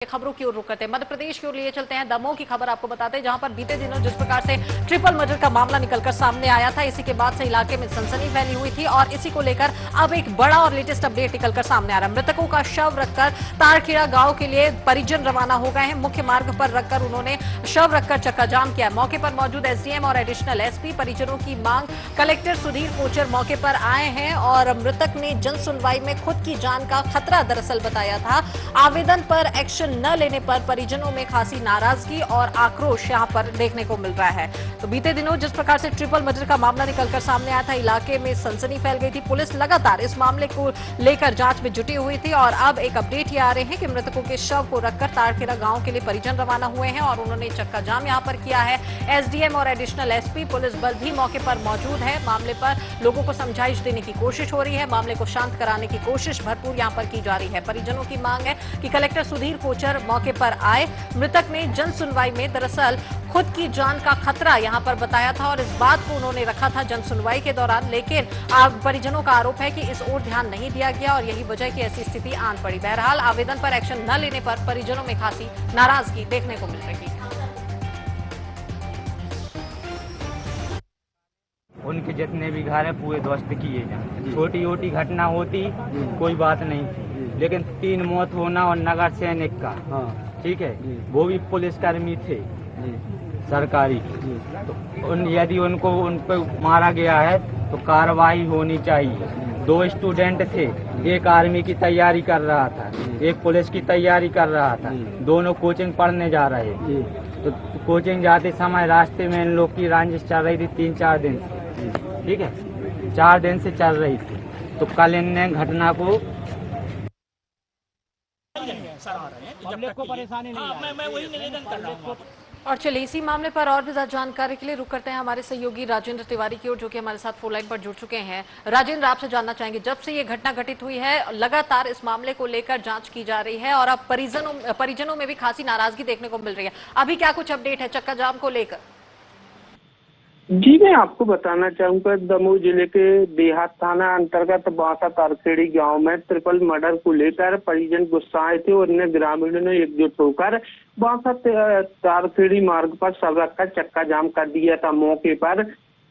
खबरों की ओर रुख करते हैं। मध्य प्रदेश की ओर लिए चलते हैं। दमोह की खबर आपको बताते हैं, जहां पर बीते दिनों जिस प्रकार से ट्रिपल मर्डर का मामला निकलकर सामने आया था, इसी के बाद से इलाके में सनसनी फैली हुई थी और इसी को लेकर अब एक बड़ा और लेटेस्ट अपडेट निकलकर सामने आ रहा है। मृतकों का शव रखकर तारखेड़ा गांव के लिए परिजन रवाना हो गए हैं। मुख्य मार्ग पर रखकर उन्होंने शव रखकर चक्का जाम किया। मौके पर मौजूद एसडीएम और एडिशनल एसपी परिजनों की मांग। कलेक्टर सुधीर कोचर मौके पर आए हैं और मृतक ने जन सुनवाई में खुद की जान का खतरा दरअसल बताया था। आवेदन पर एक्शन न लेने पर परिजनों में खासी नाराजगी और आक्रोश यहां पर देखने को मिल रहा है। तो बीते दिनों जिस प्रकार से ट्रिपल मर्डर का मामला निकलकर सामने आया था, इलाके में सनसनी फैल गई थी। पुलिस लगातार इस मामले को लेकर जांच में जुटी हुई थी और अब एक अपडेट ये आ रहे हैं कि मृतकों के शव को रखकर तारखेड़ा गांव के लिए परिजन रवाना हुए हैं और उन्होंने चक्का जाम यहां पर किया है। एसडीएम और एडिशनल एसपी पुलिस बल भी मौके पर मौजूद है। मामले पर लोगों को समझाइश देने की कोशिश हो रही है। मामले को शांत कराने की कोशिश भरपूर यहां पर की जा रही है। परिजनों की मांग है कि कलेक्टर सुधीर कोचर मौके पर आए। मृतक ने जन सुनवाई में दरअसल खुद की जान का खतरा यहां पर बताया था और इस बात को उन्होंने रखा था जन सुनवाई के दौरान, लेकिन परिजनों का आरोप है कि इस ओर ध्यान नहीं दिया गया और यही वजह की ऐसी स्थिति आन पड़ी। बहरहाल आवेदन पर एक्शन न लेने पर परिजनों में खासी नाराजगी देखने को मिल रही है। उनके जितने भी घर है पूरे ध्वस्त किए जाए। छोटी छोटी घटना होती कोई बात नहीं थी, लेकिन 3 मौत होना और नगर सैनिक का, ठीक है, वो भी पुलिसकर्मी थे सरकारी। तो यदि उनको मारा गया है तो कार्रवाई होनी चाहिए। 2 स्टूडेंट थे, एक आर्मी की तैयारी कर रहा था, एक पुलिस की तैयारी कर रहा था। दोनों कोचिंग पढ़ने जा रहे थे। तो कोचिंग जाते समय रास्ते में इन लोग की रंजिश चल रही थी 3-4 दिन से, ठीक है, 4 दिन से चल रही थी। तो कल इनने घटना को परेशानी नहीं, मैं वही निवेदन कर रहा हूँ। और चलिए इसी मामले पर और भी ज्यादा जानकारी के लिए रुक करते हैं हमारे सहयोगी राजेंद्र तिवारी की ओर, जो कि हमारे साथ फोन लाइन पर जुड़ चुके हैं। राजेंद्र, आपसे जानना चाहेंगे, जब से ये घटना घटित हुई है लगातार इस मामले को लेकर जांच की जा रही है और अब परिजनों में भी खासी नाराजगी देखने को मिल रही है। अभी क्या कुछ अपडेट है चक्का जाम को लेकर? जी, मैं आपको बताना चाहूंगा, दमोह जिले के देहात थाना अंतर्गत बांसा तारखेड़ी गांव में ट्रिपल मर्डर को लेकर परिजन गुस्साए थे और इन्हें ग्रामीणों ने एकजुट होकर बांसा तारखेड़ी मार्ग पर शव रखकर चक्का जाम कर दिया था। मौके पर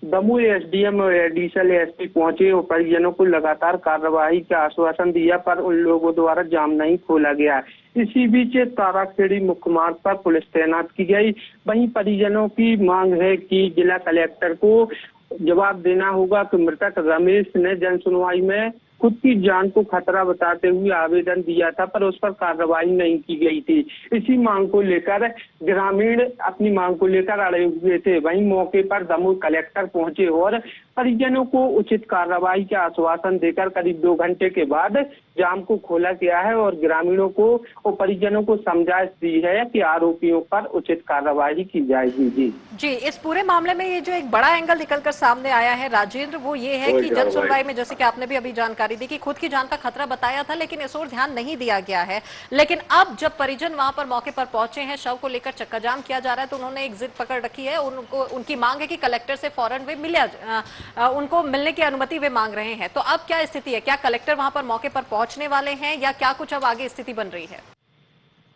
दमोह एसडीएम और एडिशनल एसपी पहुंचे और परिजनों को लगातार कार्रवाई का आश्वासन दिया, पर उन लोगों द्वारा जाम नहीं खोला गया। इसी बीच ताराखेड़ी मुख्य मार्ग पर पुलिस तैनात की गई। वहीं परिजनों की मांग है कि जिला कलेक्टर को जवाब देना होगा कि मृतक रमेश ने जन सुनवाई में खुद की जान को खतरा बताते हुए आवेदन दिया था, पर उस पर कार्रवाई नहीं की गई थी। इसी मांग को लेकर ग्रामीण अपनी मांग को लेकर अड़े हुए थे। वहीं मौके पर दमोह कलेक्टर पहुंचे और परिजनों को उचित कार्रवाई का आश्वासन देकर करीब 2 घंटे के बाद जाम को खोला गया है और ग्रामीणों को और परिजनों को समझाइश दी है कि आरोपियों पर उचित कार्रवाई की जाएगी। जी, इस पूरे मामले में ये जो एक बड़ा एंगल निकलकर सामने आया है राजेंद्र, वो ये है कि जन सुनवाई में, जैसे कि आपने भी अभी जानकारी दी कि खुद की जान का खतरा बताया था, लेकिन इस ओर ध्यान नहीं दिया गया है। लेकिन अब जब परिजन वहां पर मौके पर पहुंचे हैं, शव को लेकर चक्का जाम किया जा रहा है, तो उन्होंने एक जिद पकड़ रखी है। उनकी मांग है कि कलेक्टर से फौरन वे उनको मिलने की अनुमति वे मांग रहे हैं। तो अब क्या स्थिति है? क्या कलेक्टर वहां पर मौके पर पहुंचने वाले हैं या क्या कुछ अब आगे स्थिति बन रही है?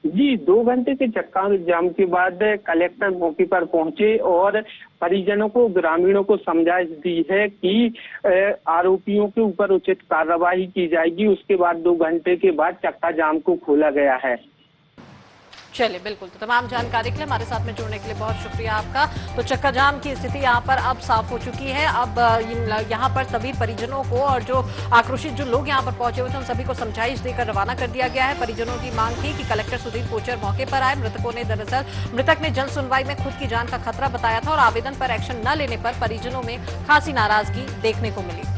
जी, 2 घंटे के चक्का जाम के बाद कलेक्टर मौके पर पहुंचे और परिजनों को, ग्रामीणों को समझाइश दी है कि आरोपियों के ऊपर उचित कार्रवाई की जाएगी। उसके बाद 2 घंटे के बाद चक्का जाम को खोला गया है। चलिए, बिल्कुल। तो तमाम जानकारी के लिए हमारे साथ में जुड़ने के लिए बहुत शुक्रिया आपका। तो चक्का जाम की स्थिति यहाँ पर अब साफ हो चुकी है। अब यहाँ पर सभी परिजनों को और जो आक्रोशित जो लोग यहाँ पर पहुंचे हुए थे उन सभी को समझाइश देकर रवाना कर दिया गया है। परिजनों की मांग थी कि कलेक्टर सुधीर कोचर मौके पर आए। मृतक ने जन सुनवाई में खुद की जान का खतरा बताया था और आवेदन पर एक्शन न लेने पर परिजनों में खासी नाराजगी देखने को मिली।